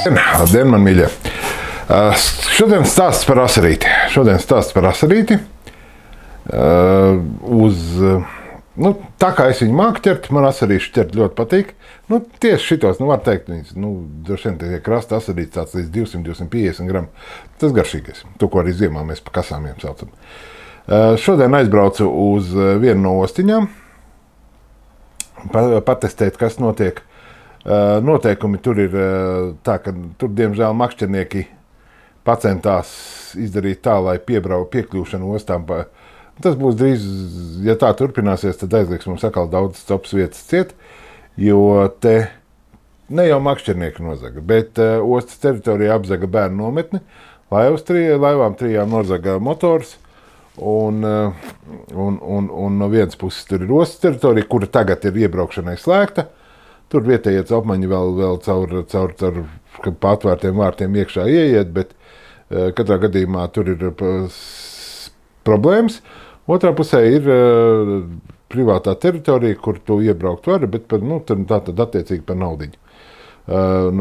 Labdien, man mīļie! Šodien stāsts par asarīti. Tā kā es viņu māku ķert, man asarīšu ķert ļoti patīk. Tieši šitos, var teikt, droši vien tie krasta asarītes tāds līdz 200-250 gramu. Tas garšīgais, to, ko arī ziemā mēs pa kasāmiem saucam. Šodien aizbraucu uz vienu no ostiņām, patestēt, kas notiek. Noteikumi tur ir tā, ka tur, diemžēl, makšķernieki pacentās izdarīt tā, lai piekļūšanu ostām. Tas būs drīz, ja tā turpināsies, tad aizlieks mums atkal daudz copas vietas ciet, jo te ne jau makšķernieki nozaga, bet ostas teritorijā apzaga bērnu nometni, laivām trijām nozaga motors, un no vienas puses tur ir ostas teritorija, kura tagad ir iebraukšanai slēgta. Tur vietējie apmaņi vēl caur atvērtiem vārtiem iekšā ieiet, bet katrā gadījumā tur ir problēmas. Otrā pusē ir privātā teritorija, kur tu iebraukt var, bet tā tad attiecīgi par naudiņu.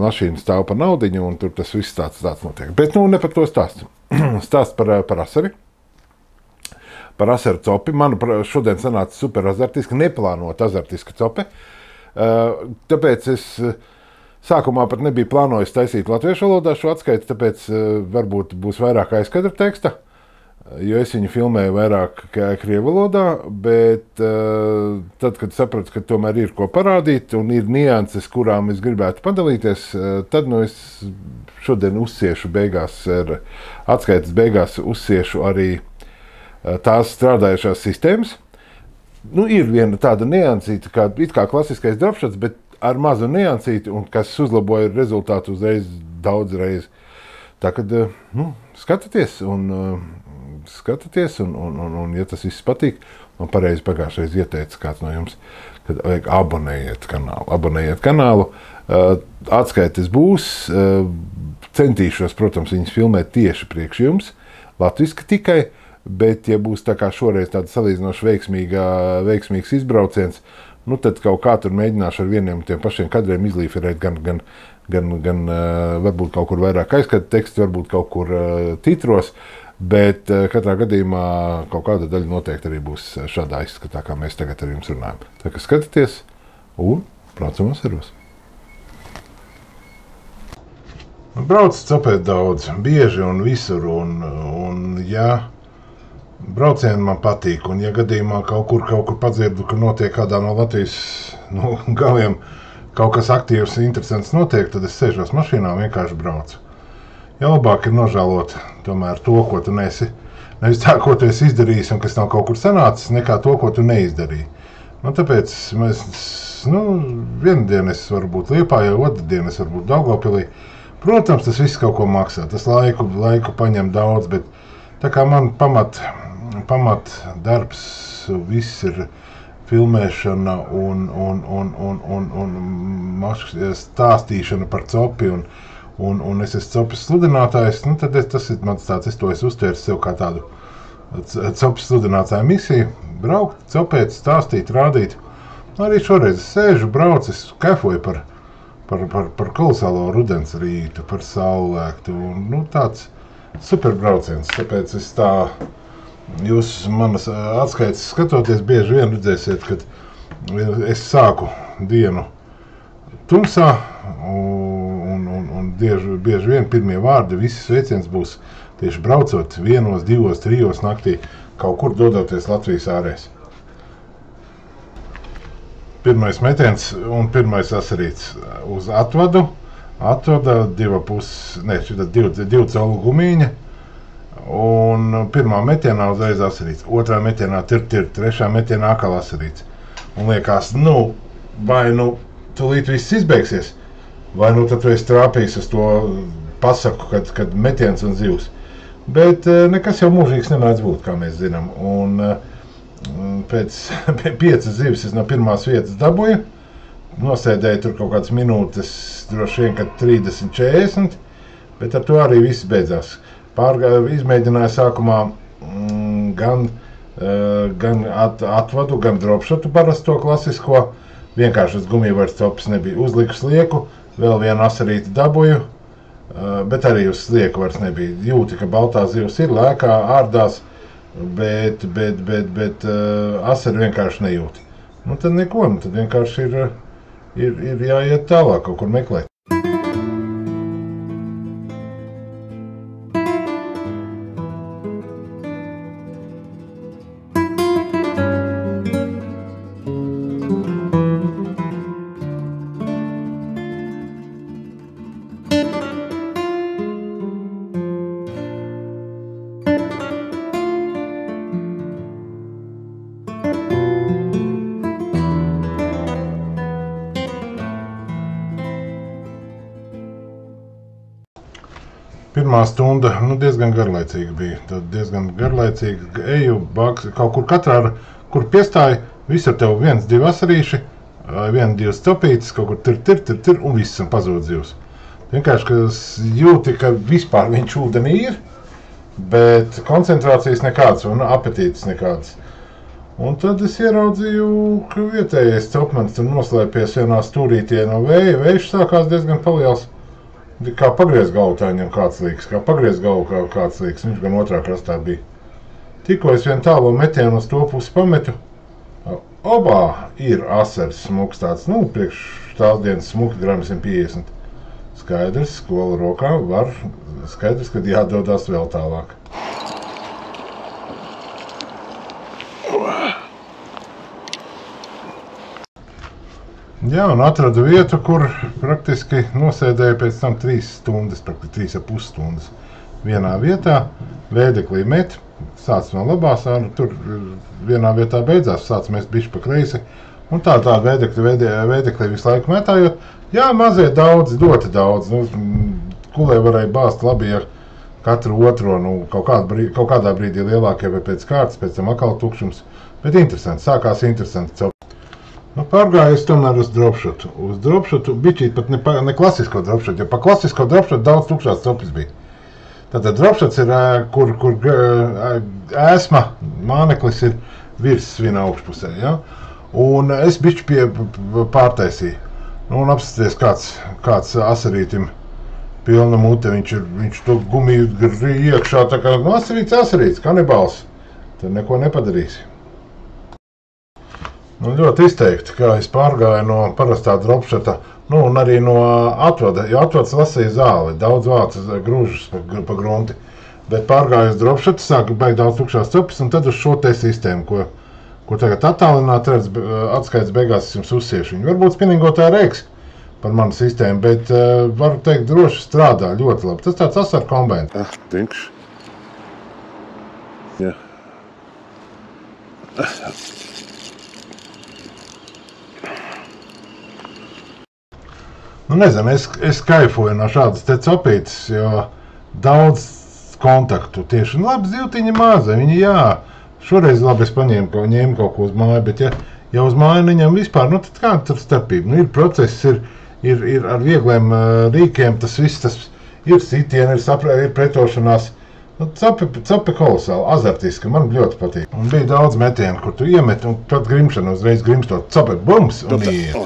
Mašīna stāv par naudiņu, un tur tas viss tāds notiek. Bet ne par to stāstu. Stāsts par asari. Par asaru copi. Man šodien sanāca super azartiska, neplānota azartiska cope. Tāpēc es sākumā pat nebiju plānojis taisīt latviešu valodā šo atskaiti, tāpēc varbūt būs vairāk aizkadra teksta, jo es viņu filmēju vairāk krievu valodā, bet tad, kad sapratu, ka tomēr ir ko parādīt un ir nianses, kurām es gribētu padalīties, tad es šodien uzsiešu atskaitas beigās uzsiešu arī tās strādājušās sistēmas. Ir viena tāda niansīta, it kā klasiskais dropšots, bet ar mazu niansīti, un kas uzlaboja rezultātu uzreiz daudz reizi. Tā kad, skatieties, un ja tas viss patīk, man pareizi pagājušreiz ieteica kāds no jums, kad vajag abonējiet kanālu. Atskaites būs, centīšos, protams, viņas filmēt tieši priekš jums, latviski tikai, bet, ja būs tā kā šoreiz tāda salīdzinoši veiksmīgs izbrauciens, tad kaut kā tur mēģināšu ar vieniem tiem pašiem kadriem izlīferēt gan varbūt kaut kur vairāk aizskata teksti, varbūt kaut kur titros, bet katrā gadījumā kaut kāda daļa noteikti arī būs šādā izskatā, kā mēs tagad ar jums runājam. Tā kā skatieties un braucam asaros. Brauc copēt daudz, bieži un visur, un ja braucieni man patīk, un ja gadījumā kaut kur padzirdu, ka notiek kādā no Latvijas galiem kaut kas aktīvs, interesants notiek, tad es sēžos mašīnā un vienkārši braucu. Ja labāk ir nožēlot tomēr to, ko tu nevis tā, ko tu esi izdarījis un kas nav kaut kur sanācis, nekā to, ko tu neizdarīji. Tāpēc vienu dienu es varu būt Liepājā, otru dienu es varu būt Daugavpilī. Protams, tas viss kaut ko maksā, tas laiku paņem daudz, bet tā kā man pamat darbs, viss ir filmēšana un stāstīšana par copi, un es esmu copas sludinātājs, tad tas ir mans tāds, es to esmu uztvēris sev kā tādu copas sludinātāju misiju, braukt, copēt, stāstīt, rādīt. Arī šoreiz es sēžu, braucu, es kefoju par kolosālo rudens rītu, par saulēktu, tāds super brauciens, tāpēc es jūs manas atskaites skatoties, bieži vien redzēsiet, kad es sāku dienu tumsā, un bieži vien pirmie vārdi, visi sveiciens būs tieši braucot 1, 2, 3 naktī, kaut kur dodoties Latvijas ārēs. Pirmais metiens un pirmais asarīts uz atvada 2 colu gumīņa, un pirmā metienā uzreiz asarīts, otrā metienā trešā metienā atkal asarīts. Un liekas, vai tūlīt viss izbeigsies, vai tad tu esi trāpījis uz to pasaku, kad metiens un zivs. Bet nekas jau mūžīgs nemēdz būt, kā mēs zinām. Un pēc 5 zivis es no pirmās vietas dabūju, nosēdēju tur kaut kādas minūtes, droši vien, kad 30-40, bet ar to arī viss beidzās. Izmēģināju sākumā gan atvadu, gan dropšotu parasto klasisko. Vienkārši uz gumiju vairs copas nebija. Uzliku slieku, vēl vienu asarīti dabūju, Bet arī uz slieku vairs nebija. Jūti, ka baltā zivs ir lēkā, ārdās, bet asari vienkārši nejūti. Nu, tad neko, tad vienkārši ir jāiet tālāk, kaut kur meklēt. Pirmā stunda diezgan garlaicīga bija. Tad diezgan garlaicīga eju, kaut kur katrā, kur piestāja, visur tev 1, 2 asarīši, 1, 2 stopītes, kaut kur tir, un viss, un pazūd zivs. Vienkārši, ka jūti, ka vispār viņš ūdenī ir, bet koncentrācijas nekādas un apetītes nekādas. Un tad es ieraudzīju, ka vietējais copmans tur noslēpies vienā stūrītie no vēja. Vējš sākās diezgan paliels. Kā pagriez galvu tā viņam kāds līks, viņš gan otrā krastā bija. Tikko es vien tālo metienu uz to pusi pametu, obā ir asaris smuks tāds, priekš tās dienas smuki grami 150. Skaidrs, skola rokā skaidrs, kad jādodās vēl tālāk. Jā, un atradu vietu, kur praktiski nosēdēju pēc tam 3 stundas, praktiski 3,5 stundas. Vienā vietā, vēdeklī met, sāc no labās, tur vienā vietā beidzās, sāc mest bišķi pa kreisi, un tā vēdeklī visu laiku metājot. Jā, mazie daudz, ļoti daudz, kulē varēja bāzt labi ar katru otro, kaut kādā brīdī lielākie vai pēc kārtas, pēc tam atkal tukšums, bet interesanti, sākās interesanti. Pārgāju es tomēr uz dropshotu. Uz dropshotu bišķīt pat ne klasisko dropshotu, jo pa klasisko dropshotu daudz tukšās copis bija. Tātad dropshots ir, kur ēsma, māneklis ir virs svina augšpusē, ja? Un es bišķi pārtaisīju. Un apstāties kāds asarītim pilna mute, viņš to gumiju iekšā, tā kā asarīts, kanibāls, tad neko nepadarīsi. Ļoti izteikti, kā es pārgāju no parastā dropshota, un arī no atvada, jo atvads lasīja zāli, daudz vācis grūžus pa grunti, bet pārgāju uz dropshotu, sāku baigt daudz tukšās copis, un tad uz šo te sistēmu, ko tagad attālināt, redz, atskaits beigās es jums uzsiešu. Viņi varbūt spinningotāji reiks par manu sistēmu, bet varu teikt, droši strādā ļoti labi. Tas tāds asar kombēns. Tinkš. Jā. Nezinu, es kaifoju no šādas te copītes, jo daudz kontaktu tieši. Labi, zivtiņa maza, viņi šoreiz labi es ņēmu kaut ko uz māju, bet ja uz māju neņem vispār, tad kāda tur starpība? Ir process, ir ar viegliem rīkiem, tas viss, ir sitieni, ir pretošanās. Cape kolosāli, azartiski, man ļoti patīk. Un bija daudz metienu, kur tu iemet, un pat grimšana uzreiz grimstot, cape bums, un iet.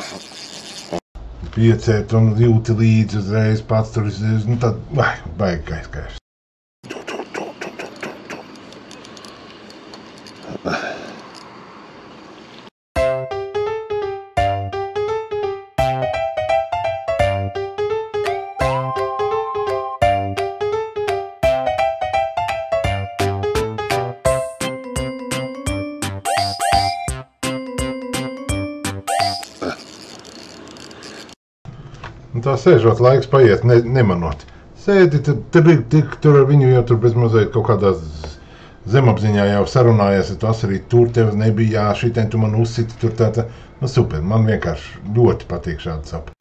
Piecēt un jūti līdzi uzreiz pats tur, tad, baigi kaiskaiši. Tā sēžot, laiks paiet, nemanot. Sēdi, tur ar viņu jau tur bez mazliet kaut kādā zemapziņā jau sarunājies, ja tu asarīt, tur tev nebija, šitien tu man uzsiti, tur tā. Super, man vienkārši ļoti patīk šāda sapa.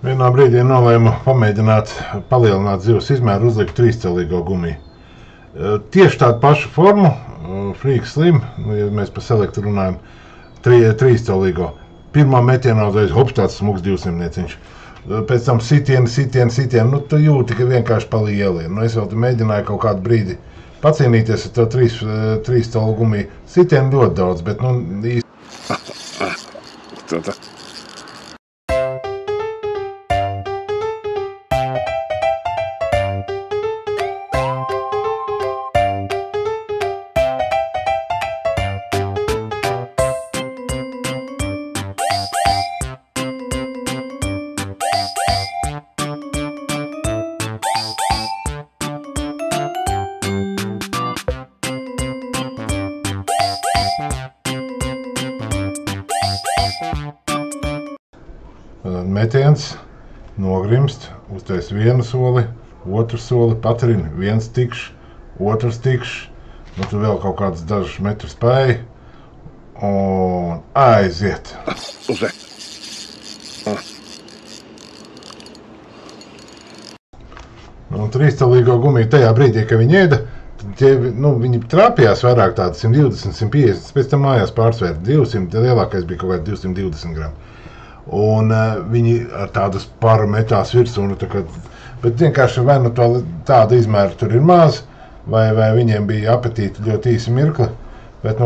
Vienā brīdī nolēmu pamēģināt palielināt zivs izmēru, uzlikt 3-celīgo gumiju. Tieši tādu pašu formu, Freak Slim, ja mēs pa selektu runājam, 3-celīgo. Pirmā metienā uzreiz hops tāds smuks 200-nieciņš. Pēc tam sitieni, tu jūti, ka vienkārši pa lieli. Es vēl mēģināju kaut kādu brīdi pacīnīties ar to 3-celu gumiju. Sitieni ļoti daudz, bet īsti. viens, nogrimst, uztais vienu soli, otru soli, patrini, viens tikšs, otrs tikšs, nu tu vēl kaut kādus dažus metrus spēj un aiziet. Uzliek. Un trīstalīgo gumiju tajā brīdī, kad viņi ēda, viņi trāpījās vairāk tādu 120, 150, pēc tam mājās pārsvērt 200, lielākais bija kaut kādi 220 gramu. Un viņi ar tādu sparu metās virsū, bet vienkārši vai nu tāda izmēra tur ir maz, vai viņiem bija apetīti ļoti īsi mirkli, bet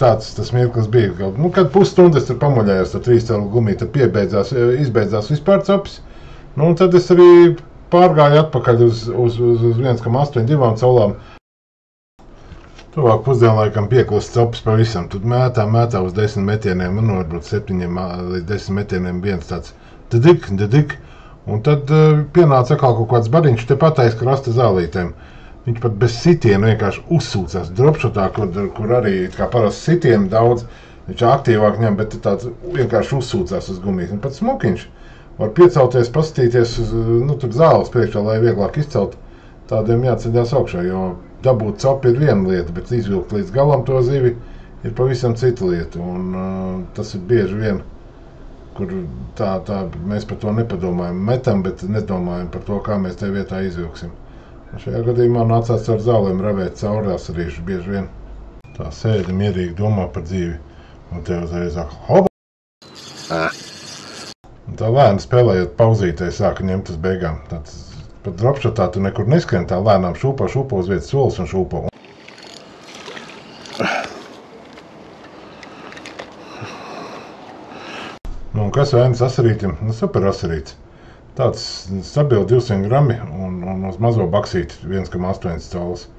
tāds tas mirklis bija, kad pusstundas tur pamuļējos ar trīstalīgo gumiju, tad izbeidzās vispār cepis, un tad es arī pārgāju atpakaļ uz 1,82 caulām. Tuvāk pusdienlaikam pieklust cepis pavisam, tad mētā uz 10 metieniem, varbūt 7 līdz 10 metieniem viens tāds dadik, un tad pienāca atkal kaut kāds bariņš tepat aiz krasta zālītēm. Viņš pat bez sitiena vienkārši uzsūcās dropšotā, kur arī kā parasti sitienu daudz, viņš aktīvāk ņem, bet tāds vienkārši uzsūcās uz gumijas. Un pat smukiņš var piecelties, paskatīties tur zāles priekšā, lai vieglāk izcelt. Tādiem jāceļās augšā, jo dabūt copi ir viena lieta, bet izvilkt līdz galam to zivi ir pavisam cita lieta. Un tas ir bieži vien, kur tā mēs par to nepadomājam. Metam, bet nedomājam par to, kā mēs tajā vietā izvilksim. Un šajā gadījumā nācās ar zālēm ravēt cauri asarīšu bieži vien. Tā sēdi mierīgi domā par dzīvi. Un tev uzreiz hoba! Un tā lēni spēlējot pauzītē sāka ņemt uz beigām. Pat dropšotā tu nekur neskrien, tā lēnām šūpo uz vietas solis un šūpo. Un kas vainas asarītim? Super asarīts. Tāds stabili 200 grami un uz mazo baksīti 1,8 caulas.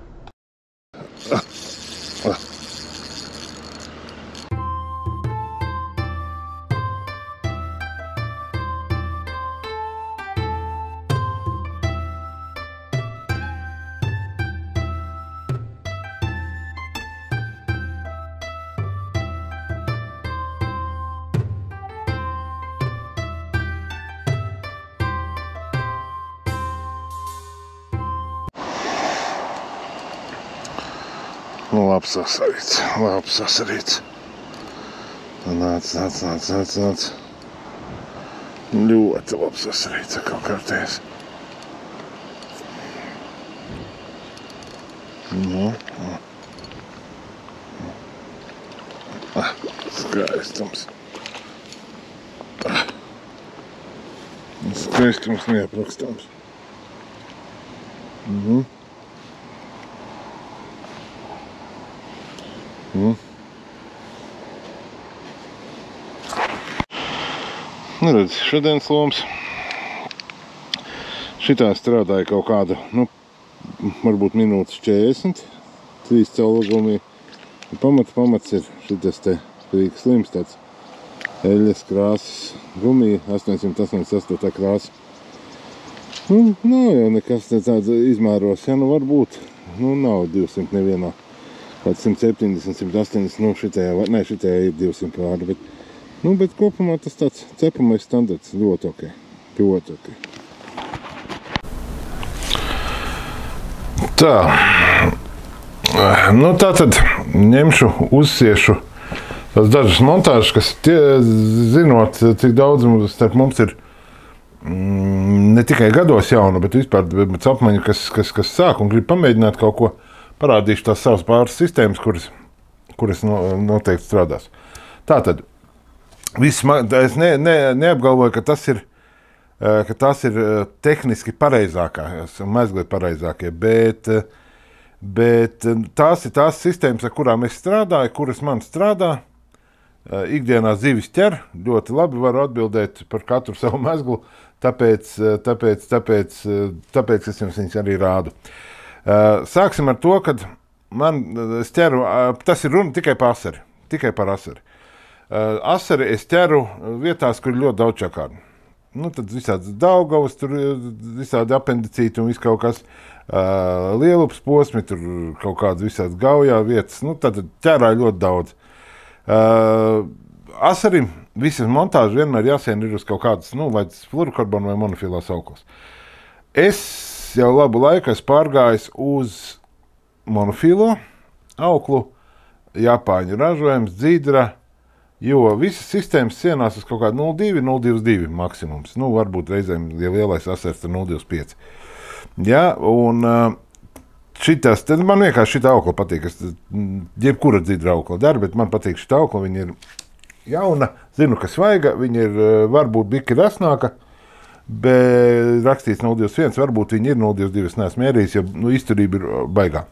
Labs asarīts. Nāc. Ļoti labs asarīts, kā kārtējas. Skaistums. Skaistums neaprakstams. Redz, šodienas loms. Šitā strādāja kaut kādu, varbūt minūtes 40, 3 caulogumī. Pamats ir šitas te Rīgas Slims, tāds eļas krāsas gumija, 888 krāsa. Nav jau nekas tāds izmēros, varbūt, nav 200 nevienā. Kāds 170, 180, šitajā ir 200 pāri, bet kopumā tas tāds cepamais standarts ļoti ok. Tā. Tātad ņemšu, uzsiešu tās dažas montāžas, kas zinot, cik daudz starp mums ir ne tikai gados jauna, bet vispār apmaiņu, kas sāk un grib pamēģināt kaut ko. Parādīšu tās savas pāris sistēmas, kuras noteikti strādās. Tātad, es neapgalvoju, ka tās ir tehniski pareizākās, mazliet pareizākie, bet tās ir tās sistēmas, ar kurām es strādāju, kuras man strādā. Ikdienā zivis ķer, ļoti labi varu atbildēt par katru savu mezglu, tāpēc es jums viņus arī rādu. Sāksim ar to, kad es ķeru, tas ir runa tikai par asari. Asari es ķeru vietās, kur ir ļoti daudz čakārni. Tad visādas Daugavas, tur visādi apendicīti un viss kaut kas lielups posmi, tur kaut kādas visādas gaujā vietas. Tad ķērāja ļoti daudz. Asarim visas montāžas vienmēr jāsien ir uz kaut kādas, vai fluorokarbonu vai monofilās auklas. Es jau labu laiku esmu pārgājis uz monofilo auklu, Japāņu ražojums, dzidra, jo visas sistēmas sienās uz kaut kādu 0,2, 0,22 maksimums. Varbūt reizēm, ja lielais asers ir 0,25. Ja, un šitas, man vienkārši šita aukla patīk. Jebkura dzidra aukla dara, bet man patīk šita aukla. Viņa ir jauna, zinu, ka svaiga, viņa ir varbūt biki rasnāka, bet rakstīts 0,21, varbūt viņa ir 0,22, es neesmu mērījis, jo izturība ir baigā.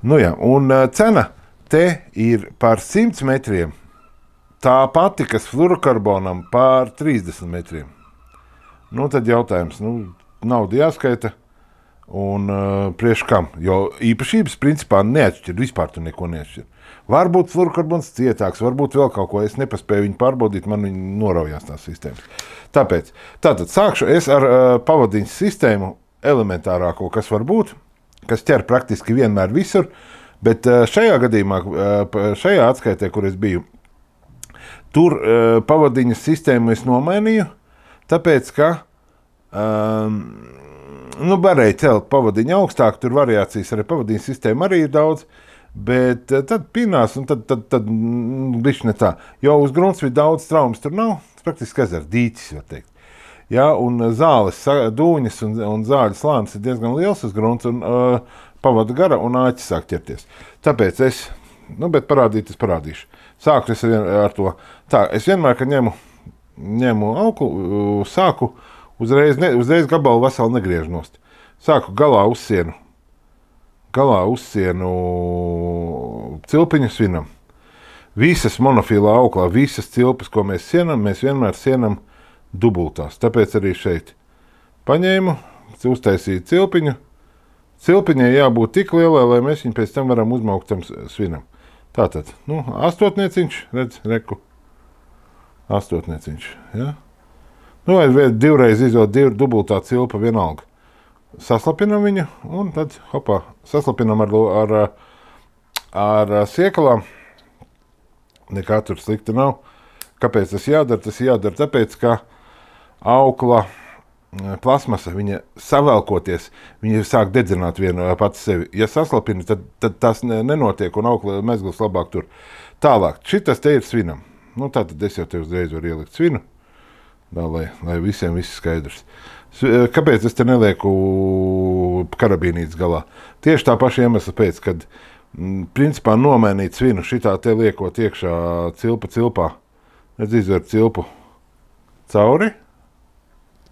Jā, un cena te ir par 100 metriem. Tā pati, kas fluorokarbonam pār 30 metriem. Tad jautājums, nauda jāskaita un priekš kam? Jo īpašības principā neatšķir, vispār tu neko neatšķir. Varbūt fluorokarbons cietāks, varbūt vēl kaut ko, es nepaspēju viņu pārbaudīt, man viņi noraujās tās sistēmas. Tātad sākšu es ar pavadiņas sistēmu elementārāko, kas var būt, kas ķer praktiski vienmēr visur, bet šajā gadījumā, šajā atskaitē, kur es biju, tur pavadiņas sistēmu es nomainīju, tāpēc, ka varēja celt pavadiņu augstāk, tur variācijas arī pavadiņas sistēma arī ir daudz, bet tad pinās un tad bišķi ne tā. Jo uz gruntsvīd daudz traumas tur nav, praktiski ezera dīķis, var teikt. Ja, un zāles, dūņas un zāļu slānis ir diezgan liels uz grunts un pavada gara un āķi sāk ķerties. Tāpēc es, bet parādīt es parādīšu. Sāku es ar to. Tā, es vienmēr, kad ņemu auklu, sāku uzreiz gabalu veselu negriežu nost. Sāku galā uzsienu cilpiņu svinam. Visas monofilā auklā, visas cilpas, ko mēs sienam, mēs vienmēr sienam dubultās. Tāpēc arī šeit paņēmu, uztaisīju cilpiņu. Cilpiņai jābūt tik lielai, lai mēs viņu pēc tam varam uzmaukt tam svinam. Tātad, 8-nieciņš, redz, reku. 8-nieciņš, ja. Vai divreiz izot dubultā cilpa vienalga. Saslapinam viņu un tad, saslapinam ar siekalām. Nekā tur slikta nav. Kāpēc tas jādara? Tas jādara tāpēc, ka aukla plasmasa, viņa savelkoties, viņa sāk dedzināt vienu pati sevi. Ja saslapina, tad tas nenotiek un aukla mezgls labāk tur. Tālāk, šitas te ir svinam. Tātad es jau te uzreiz varu ielikt svinu, lai visiem viss skaidrs. Kāpēc es te nelieku karabīnītes galā? Tieši tā paša iemesla pēc, kad principā nomainīt svinu šitā te liekot iekšā cilpā. Es izveru cilpu cauri,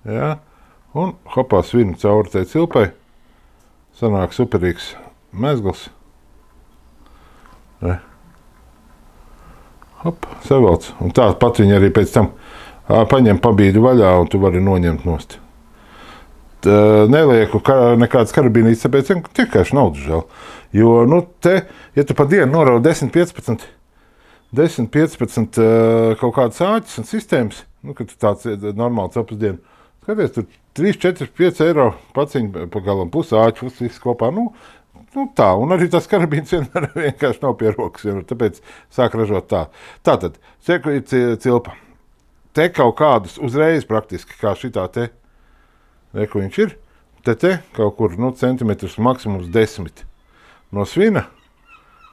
ja, un svinu cauri tai cilpai. Sanāk superīgs mezgls. Savelc. Un tā pat viņa arī pēc tam paņem pabīdi vaļā, un tu vari noņemt nost. Nelieku nekādas karabīnītes, tāpēc tikai naudu žēl. Jo, te, ja tu pa dienu norauj 10-15 kaut kādas āķis un sistēmas, kad tu tāds normāls apusdienu, skaties, tur 3, 4, 5 eiro paciņu pa galam, plus āķi, plus viss kopā, tā, un arī tas karabīns vienkārši nav pie rokas, tāpēc sāk ražot tā. Tātad, sieku ir cilpa. Te kaut kādus uzreiz praktiski, kā šitā te, reku viņš ir, te kaut kur, centimetrus maksimums 10 no svina.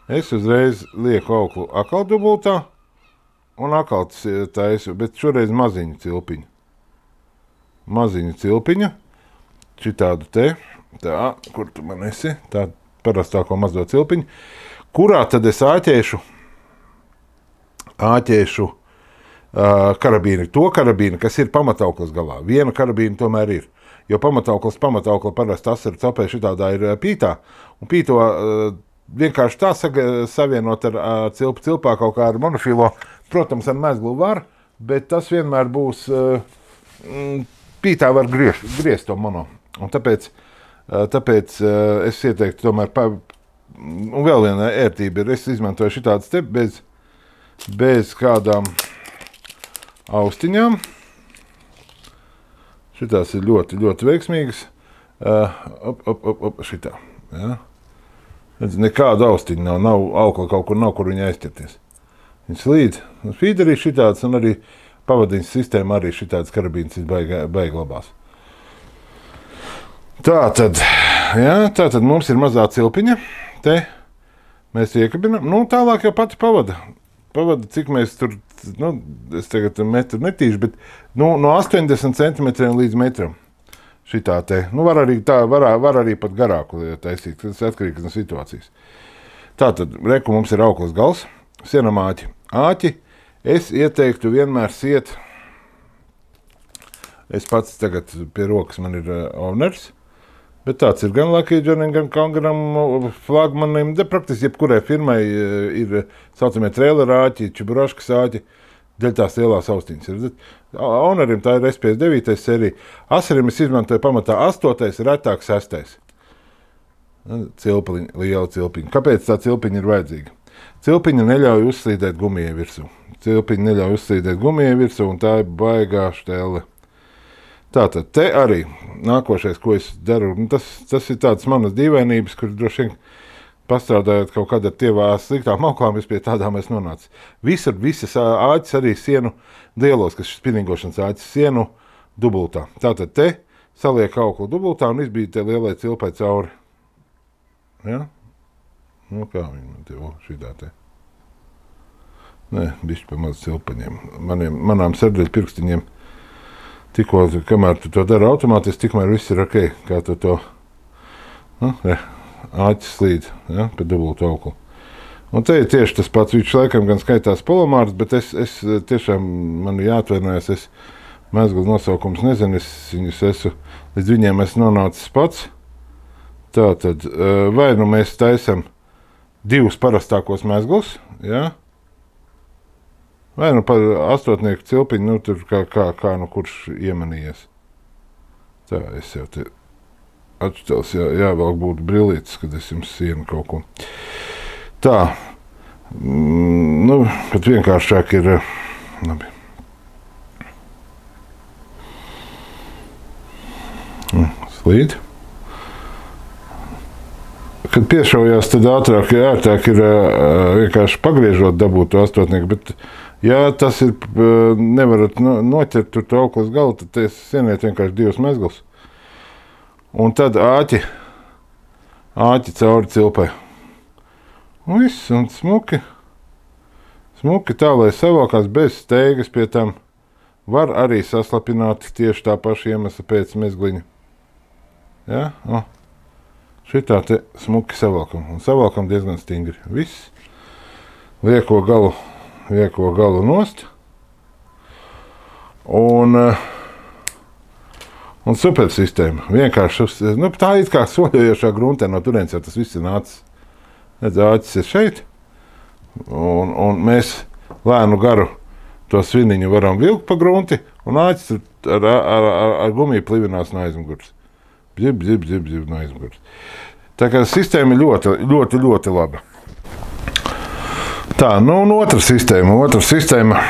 Es uzreiz lieku auklu akal dubultā un akal taisu, bet šoreiz maziņu cilpiņu. Maziņu cilpiņu, šitādu te, tā, kur tu man esi, tā parastāko mazo cilpiņu, kurā tad es āķēšu karabīni, to karabīni, kas ir pamatauklas galā. Viena karabīna tomēr ir, jo pamataukla parasti asaru capē šitādā ir pītā, un pīto vienkārši tā savienot ar cilpā kaut kā ar monofilo. Protams, ar mezglu var, bet tas vienmēr būs, pītā var griezt to mono. Un tāpēc es ieteiktu tomēr, un vēl viena ērtība ir, es izmantoju šitādas te bez kādām austiņām. Šitās ir ļoti, ļoti veiksmīgas. Šitā, ja. Nekāda austiņa nav aukla kaut kur nav, kur viņa aizķerties. Viņš slīd. Fīderī šitāds un arī pavadiņas sistēma arī šitāds karabīns baigi labās. Tātad mums ir mazā cilpiņa. Te mēs iekabinām. Nu, tālāk jau pati pavada. Pavada, cik mēs tur, es tagad metru netīšu, bet no 80 centimetriem līdz metram. Šitā te. Var arī pat garāku taisīt. Tas atkarīgs no situācijas. Tātad, reku mums ir auklas gals. Sienam āķi. Āķi es ieteiktu vienmēr siet. Es pats tagad pie rokas man ir Ovners. Bet tāds ir gan Lakīģanim, gan Kangaram, Flagmanim, praktiski jebkurai firmai ir saucamie trailer āķi, čiburaškas āķi, dēļ tās lielās austiņas. Ovnerim tā ir SPS 9. sērija. Asarim es izmantoju pamatā 8. retāk 6. Cilpiņa, liela cilpiņa. Kāpēc tā cilpiņa ir vajadzīga? Cilpiņa neļauj uzslīdēt gumijai virsū. Un tā ir baigā štelle. Tātad, te arī nākošais, ko es daru, tas ir tāds manas dīvainības, kur droši vien pastrādājot kaut kādā tievā sliktām auklām, es pie tādām es nonācu. Visas āķis arī sienu lielos, kas spinningošanas āķis sienu dubultā. Tātad, te saliek auklu dubultā un izbīd te lielai cilpai cauri. Ja? Nu, kā viņi man te, šitā te. Nē, bišķi pa maz cilpaņiem. Manām sardeļu pirkstiņiem tikko, kamēr tu to dara automātiski, tikmēr viss ir ok, kā tu to āķis slīd, ja, pa dubultu auklu. Un te ir tieši tas pats, viņš laikam gan skaitās polomārs, bet es tiešām, man jāatvainojas, es mezglu nosaukums nezinu, līdz viņiem es nonācis pats. Tātad, vai nu mēs taisam 2 parastākos mezglus, ja? Vai nu par 8. cilpiņu, tur kā kurš iemanījies. Tā, es jau te atšķels, jāvēl būtu brillītis, kad es jums sienu kaut ko. Tā, pat vienkāršāk ir, labi. Slīd. Kad piešaujās, tad ātrāk ir vienkārši pagriežot dabūt to 8. Bet, ja tas ir, nevarat noķert tur to auklas galu, tad te sieniet vienkārši 2 mezglus. Un tad āķi cauri cilpai. Un viss, un smuki tā, lai savākās bez steigas pie tam. Var arī saslapināt tieši tā paša iemesla pēc mezgliņa. Ja? Šitā te smuki savalkam, un savalkam diezgan stingri. Viss. Lieko galu nost. Un super sistēma. Vienkārši, tā ir kā soļojošā gruntē, no turienes jau tas viss ir nācis. Āķis ir šeit. Un mēs lēnu garu to sviniņu varam vilkt pa grunti, un āķis ar gumiju plivinās no aizmugurs. Bzib no aizmugurs. Tā kā sistēma ir ļoti laba. Tā, un otra sistēma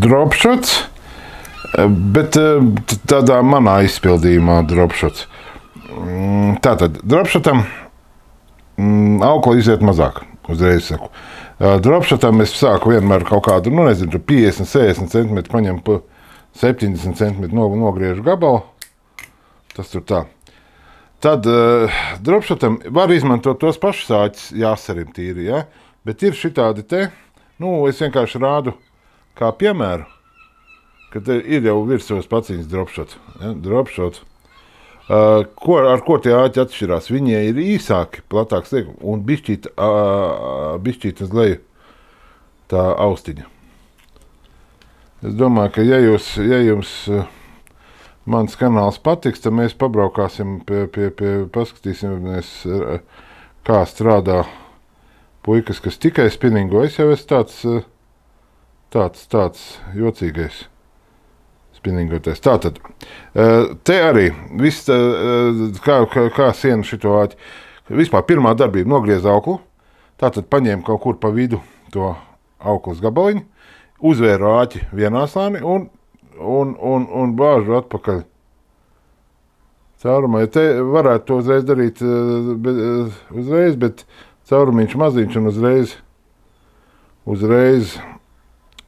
dropshots, bet tādā manā izpildījumā dropshots. Tātad, dropshotam aukla iziet mazāk, uzreiz saku. Dropshotam es sāku vienmēr kaut kādu, 50-60 cm paņem pa 70 cm nogriežu gabalu. Tas tur tā. Tad dropshotam var izmantot tos pašus āķis, jāsarim tīri, ja? Bet ir šitādi te, es vienkārši rādu kā piemēru, kad ir jau virsos paciņas dropshot. Ja? Dropshot. Ar ko tie āķi atšķirās? Viņi ir īsāki, platāks liek, un bišķīt uz leju tā austiņa. Es domāju, ka ja jums mans kanāls patiks, tad mēs pabraukāsim paskatīsimies, kā strādā puikas, kas tikai spinningo. Es jau esmu tāds jocīgais spinningotais. Tātad, te arī viss, kā siena šito āķi. Vispār pirmā darbība nogriez auklu, tātad paņēma kaut kur pa vidu to auklas gabaliņu, uzvēru āķi vienā slānī un bāžu atpakaļ caurumā. Ja te varētu to uzreiz darīt uzreiz, bet caurumiņš maziņš un uzreiz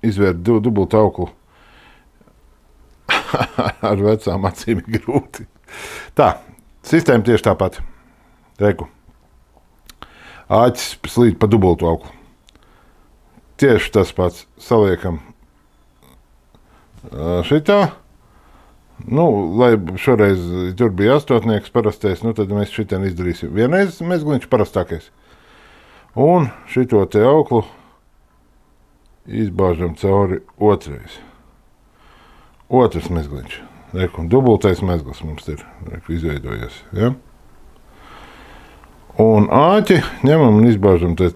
izvērt dubultu auklu ar vecām acīm ir grūti. Tā, sistēma tieši tāpat. Reku. Āķis slīd pa dubultu auklu. Tieši tas pats. Saliekam šitā. Nu, lai šoreiz tur bija astotnieks parastais, nu tad mēs šitien izdarīsim. Vienreiz mezgliņš parastākais. Un šito te auklu izbāžam cauri otrais. Otrs mezgliņš. Reku, dubultais mezgls mums ir izveidojies. Ja? Un āķi ņemam un izbāžam tai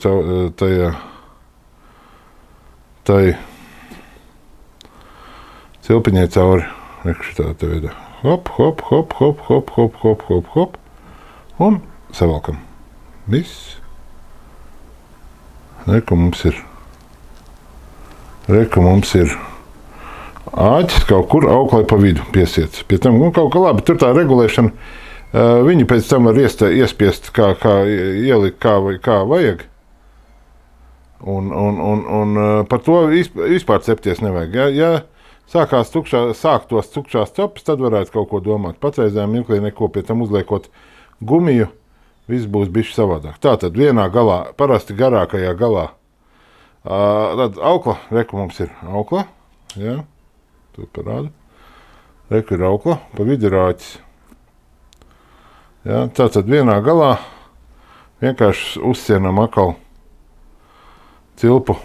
cilpiņai cauri. Reku šitā te veidā. Hop, hop, hop, hop, hop, hop, hop, hop, hop. Un savalkam. Viss. Reku mums ir āķis kaut kur auklai pa vidu piesiets. Pie tam, kaut kā labi, tur tā regulēšana, viņi pēc tam var iespiest, kā ielikt, kā vajag. Un par to vispār cepties nevajag. Ja sāktos tukšās copas, tad varētu kaut ko domāt. Patreizējā mirklī neko pie tam uzliekot gumiju, viss būs bišķi savādāk. Tātad vienā galā, parasti garākajā galā, tad aukla, reku mums ir aukla, ja? To parādu. Reku ir aukla, pa vidu ir āķis. Ja, tātad vienā galā vienkārši uzsienam atkal cilpu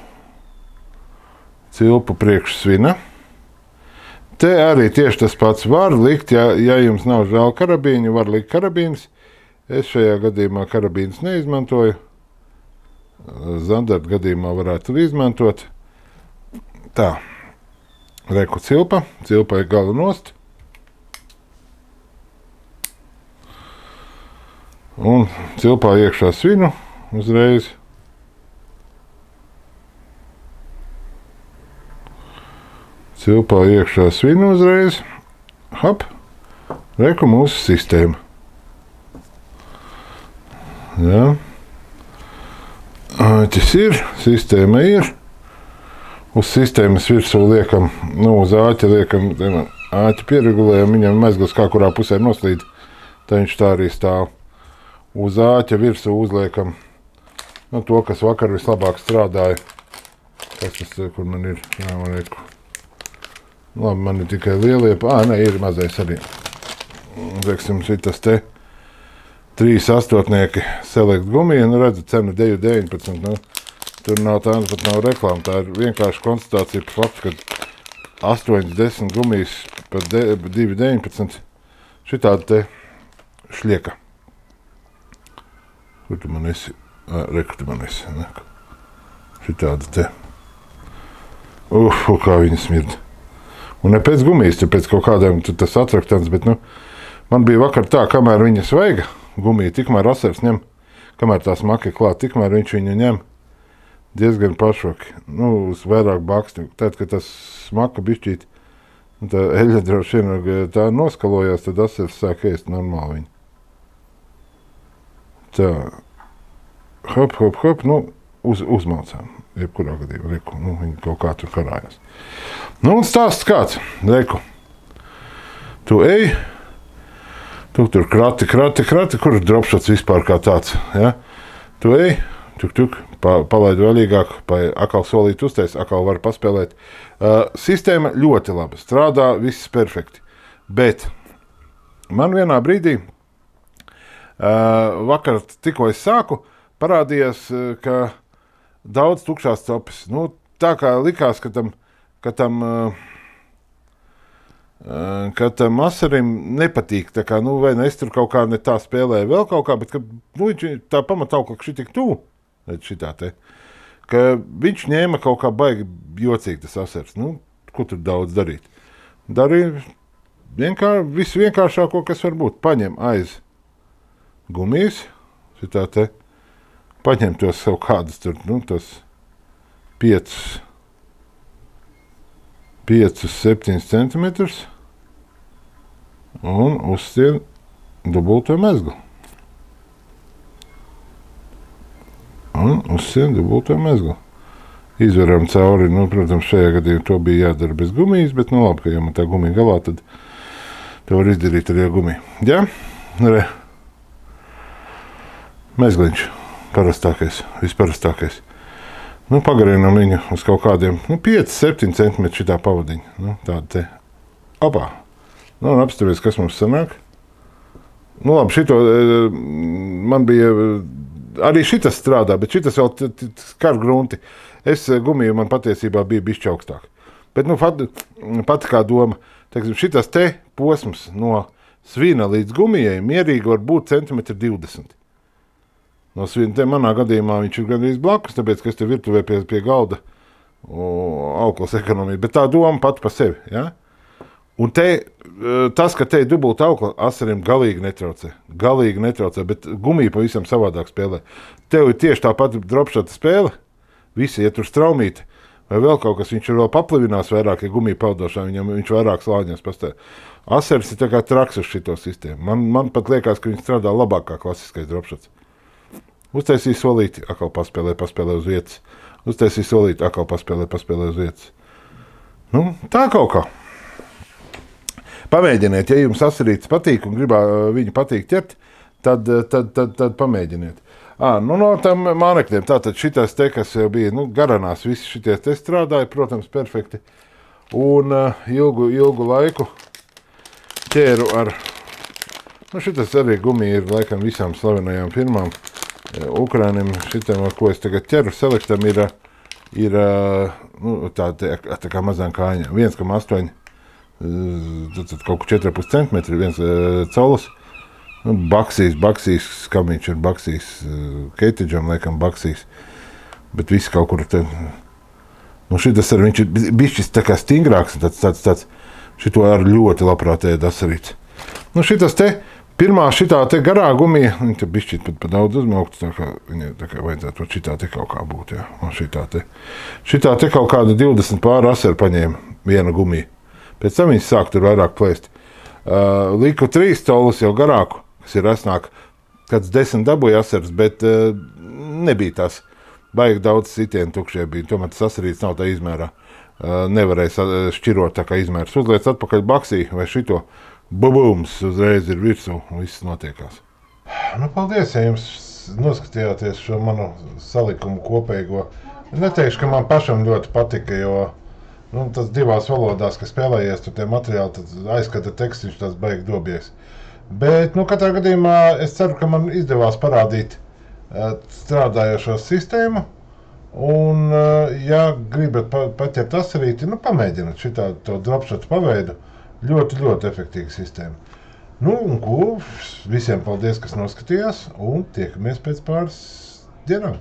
priekš svina. Te arī tieši tas pats var likt, ja jums nav žēl karabīņu, var likt karabīnas. Es šajā gadījumā karabīnas neizmantoju. Zandarta gadījumā varētu izmantot. Tā. Reku cilpai galu nost. Un cilpā iekšā svinu uzreiz. Cilpā iekšā svinu uzreiz. Hop. Reku mūsu sistēma. Jā. Āķis ir, sistēma ir. Uz sistēmas virsū liekam, uz āķa liekam, āķi pieregulējam, viņam mezgls kā kurā pusē noslīd, tā viņš tā arī stāv. Uz āķa virsū uzliekam, to, kas vakar vislabāk strādāja. Tas, kur man ir, man ir, labi, man ir tikai lielie, ir mazais arī. Teiksim, šitas te 3 astotnieki select gumija, redzat, cena 2,19, tur nav tā, pat nav reklāma, tā ir vienkārši konstatācija par faktu, ka 8-10 gumijas par 2,19 šitāda te šļieka. Kur tu man esi? Reku tu man esi. Šitāda te. Kā viņa smird. Un ne pēc gumijas, pēc kaut kādiem tas atraktants, bet man bija vakar tā, kamēr viņas vajag gumiju, tikmēr asars ņem, kamēr tā smaka klāt, tikmēr viņš viņu ņem diezgan pašvaki, uz vairāk baksti. Tad, kad tas smaka bišķīt, tā eļļa droši vien tā noskalojās, tad asars sāk ēst normāli viņu. Tā, hop, hop, hop, uzmaucām, jebkurā gadījumā, reku, viņi kaut kā tur karājās. Un stāsts kāds, reku, tu ej, tu tur krati, kur ir dropšots vispār kā tāds, ja? Tu ej, tuk, palaid vaļīgāk, atkal solīt uztais, atkal var paspēlēt. Sistēma ļoti laba, strādā, viss perfekti. Bet man vienā brīdī, vakar tikko es sāku, parādījās, ka daudz tukšās copas. Tā kā likās, ka tam asarim nepatīk, tā kā, vai ne, es tur kaut kā ne tā spēlēju vēl kaut kā, bet, viņš tā pamataukla, ka šī tik tuvu, šitā te, ka viņš ņēma kaut kā baigi jocīgi tas asars. Ko tur daudz darīt? Darīja visu vienkāršāko, kas var būt. Paņem aiz gumijas, šitā te, paņem tos savu kādus tur, tos 5-7 centimetrus un uzstien dubulto mezglu. izveram cauri. Nu, protams, šajā gadījumā to bija jādara bez gumijas, bet, nu, labi, ka jau man tā gumija galā, tad to var izdarīt arī ar gumiju. Jā? Re. Mezgliņš. Parastākais. Visparastākais. Nu, pagarinam viņu uz kaut kādiem, 5-7 cm šitā pavadiņa. Nu, tāda te. Opā. Nu, un apstāvies, kas mums sanāk. Nu, labi, šito man bija, arī šitas strādā, bet šitas vēl skar grunti. Gumiju man patiesībā bija bišķi augstāk. Bet, nu, pat kā doma, teiksim, šitas te posms no svina līdz gumijai mierīgi var būt 20 cm. No svina te manā gadījumā viņš ir gandrīz blakus, tāpēc, ka es te virtuvē pie galda auklas ekonomija, bet tā doma pat pa sevi, ja? Un te, tas, ka te ir dubulta aukla, asariem galīgi netraucē, bet gumija pavisam savādāk spēlē. Tev ir tieši tāpat dropshota spēle, visi iet uz straumīti, vai vēl kaut kas, viņš ir vēl paplivinās vairāk, ja gumija peldošā, viņš vairāk slāņās pastāv. Asars ir tā kā traks uz šito sistēmu. Man pat liekas, ka viņš strādā labāk kā klasiskais dropshots. Uztaisīja solīti, atkal paspēlē uz vietas. Uztaisīja solīti, atkal paspēlē uz vietas. Nu, tā kaut kā. Pamēģiniet, ja jums asarītes patīk un gribā viņu patīk ķert, tad pamēģiniet. Nu, no tam mānekļiem, tātad šitais te, kas jau bija, garanās, visi šitie te strādāja, protams, perfekti. Un ilgu laiku ķēru ar, šitas arī gumija ir laikam visām slavenajām firmām. Ukrainim šitiem, ar ko es tagad ķeru, selektam ir tā kā mazām kājiņām, 1,8 kaut 4,5 cm, viens caulas. Baksīs, kam viņš ir baksīs, Keitidžam, laikam baksīs, bet visi kaut kur te, šitas ar viņš ir bišķis tā kā stingrāks, tāds, šito ar ļoti labprāt ēd asarīts. Šitas te, pirmā šitā te garā gumija, viņa te bišķīt pat daudz uzmaukta, tā kā viņa tā kā vajadzētu šitā te kaut kā būt, jā, šitā te kaut kāda 20 pāri asari paņēma viena gumija. Pēc tam viņas sāk tur vairāk plēst. Liku 3 colus jau garāku, kas ir asnāk, kāds 10 dabūja asars, bet nebija tās baigi daudz sitienu tukšie bija. Tomēr tas asarīts nav tā izmērā. Nevarēja šķirot tā kā izmērs. Uzliec atpakaļ baksī vai šito, bubums uzreiz ir virsū un viss notiekās. Paldies, ja jums noskatījāties šo manu salikumu kopējo. Neteikšu, ka man pašam ļoti patika, jo tas divās valodās, ka spēlējies tur tie materiāli, tad aizskata tekstiņš tās baigi dobies. Bet, katrā gadījumā es ceru, ka man izdevās parādīt strādājošo sistēmu. Un, ja gribat paķert asarīti, pamēģināt šitā to dropshot paveidu. Ļoti, ļoti efektīva sistēma. Un ko, visiem paldies, kas noskatījās, un tiekamies pēc pāris dienām.